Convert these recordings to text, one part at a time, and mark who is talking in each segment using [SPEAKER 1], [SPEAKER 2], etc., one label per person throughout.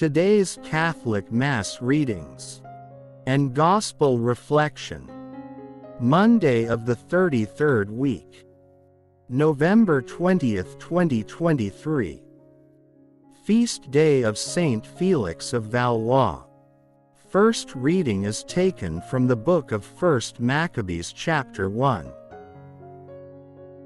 [SPEAKER 1] Today's Catholic Mass readings and Gospel reflection. Monday of the 33rd week, November 20th, 2023. Feast day of Saint Felix of Valois. First reading is taken from the book of 1 Maccabees chapter 1.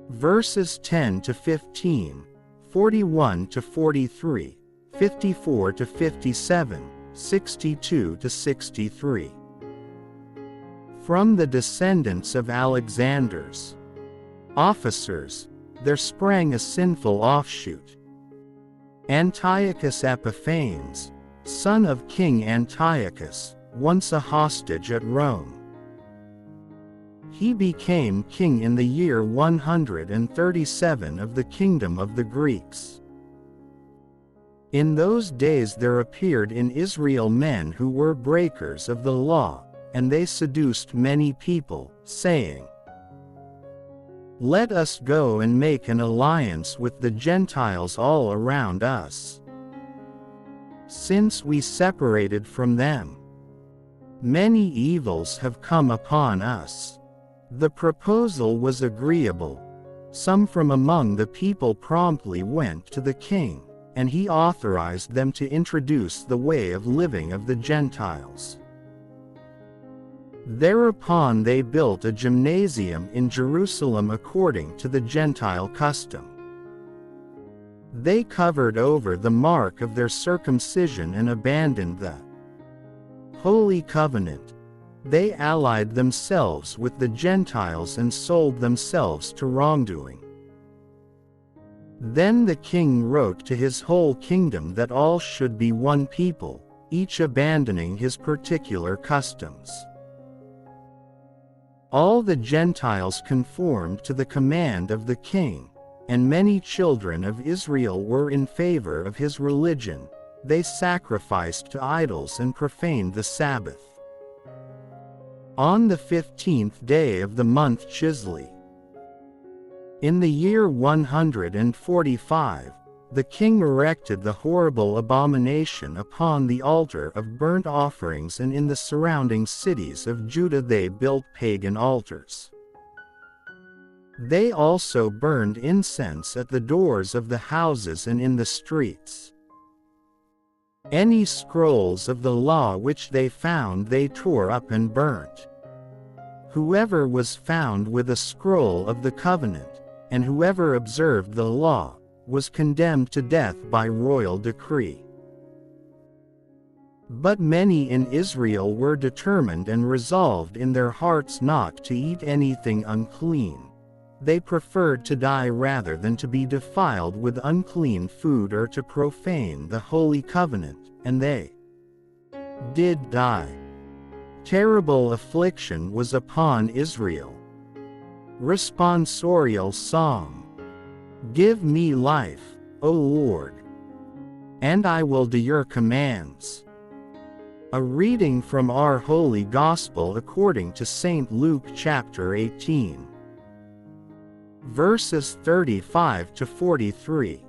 [SPEAKER 1] Verses 10 to 15, 41 to 43, 54 to 57, 62 to 63. From the descendants of Alexander's officers, there sprang a sinful offshoot. Antiochus Epiphanes, son of King Antiochus, once a hostage at Rome. He became king in the year 137 of the kingdom of the Greeks. In those days there appeared in Israel men who were breakers of the law, and they seduced many people, saying, "Let us go and make an alliance with the Gentiles all around us, since we separated from them. Many evils have come upon us." The proposal was agreeable. Some from among the people promptly went to the king, and he authorized them to introduce the way of living of the Gentiles. Thereupon they built a gymnasium in Jerusalem according to the Gentile custom. They covered over the mark of their circumcision and abandoned the Holy Covenant. They allied themselves with the Gentiles and sold themselves to wrongdoing. Then the king wrote to his whole kingdom that all should be one people, each abandoning his particular customs. All the Gentiles conformed to the command of the king, and many children of Israel were in favor of his religion. They sacrificed to idols and profaned the Sabbath. On the 15th day of the month Chislev, in the year 145, the king erected the horrible abomination upon the altar of burnt offerings, and in the surrounding cities of Judah they built pagan altars. They also burned incense at the doors of the houses and in the streets. Any scrolls of the law which they found they tore up and burnt. Whoever was found with a scroll of the covenant, and whoever observed the law, was condemned to death by royal decree. But many in Israel were determined and resolved in their hearts not to eat anything unclean. They preferred to die rather than to be defiled with unclean food or to profane the Holy Covenant, and they did die. Terrible affliction was upon Israel. Responsorial Psalm. Give me life, O Lord, and I will do your commands. A reading from our Holy Gospel according to St. Luke chapter 18. Verses 35 to 43.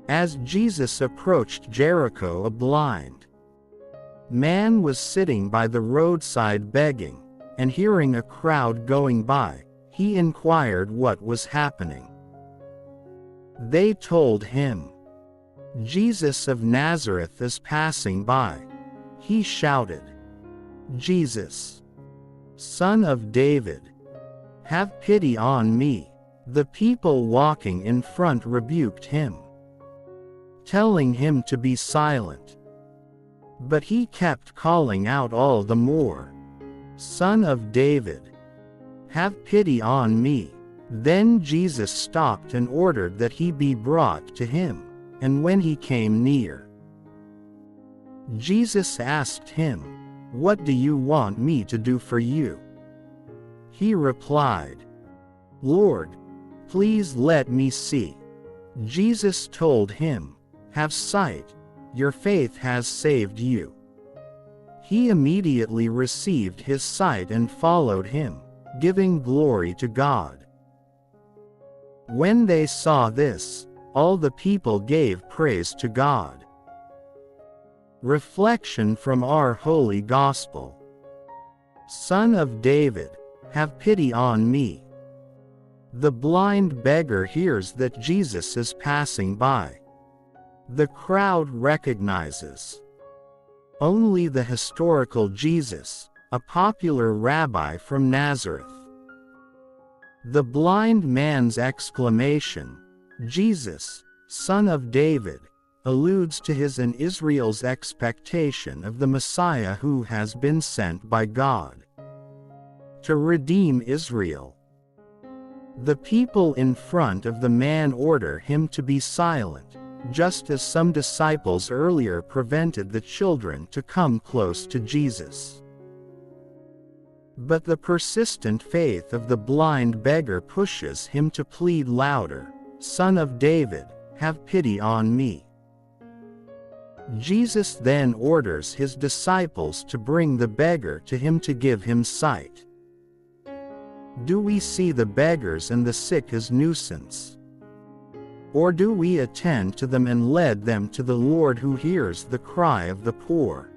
[SPEAKER 1] As Jesus approached Jericho, a blind man was sitting by the roadside begging, and hearing a crowd going by, he inquired what was happening. They told him, "Jesus of Nazareth is passing by." He shouted, "Jesus, Son of David, have pity on me." The people walking in front rebuked him, telling him to be silent. But he kept calling out all the more, "Son of David, have pity on me." Then Jesus stopped and ordered that he be brought to him, and when he came near, Jesus asked him, "What do you want me to do for you?" He replied, "Lord, please let me see." Jesus told him, "Have sight, your faith has saved you." He immediately received his sight and followed him, giving glory to God. When they saw this, all the people gave praise to God. Reflection from our Holy Gospel. Son of David, have pity on me. The blind beggar hears that Jesus is passing by. The crowd recognizes only the historical Jesus, a popular rabbi from Nazareth. The blind man's exclamation, "Jesus, Son of David," alludes to his and Israel's expectation of the Messiah who has been sent by God to redeem Israel. The people in front of the man order him to be silent, just as some disciples earlier prevented the children to come close to Jesus. But the persistent faith of the blind beggar pushes him to plead louder, "Son of David, have pity on me." Jesus then orders his disciples to bring the beggar to him to give him sight. Do we see the beggars and the sick as nuisance? Or do we attend to them and lead them to the Lord who hears the cry of the poor?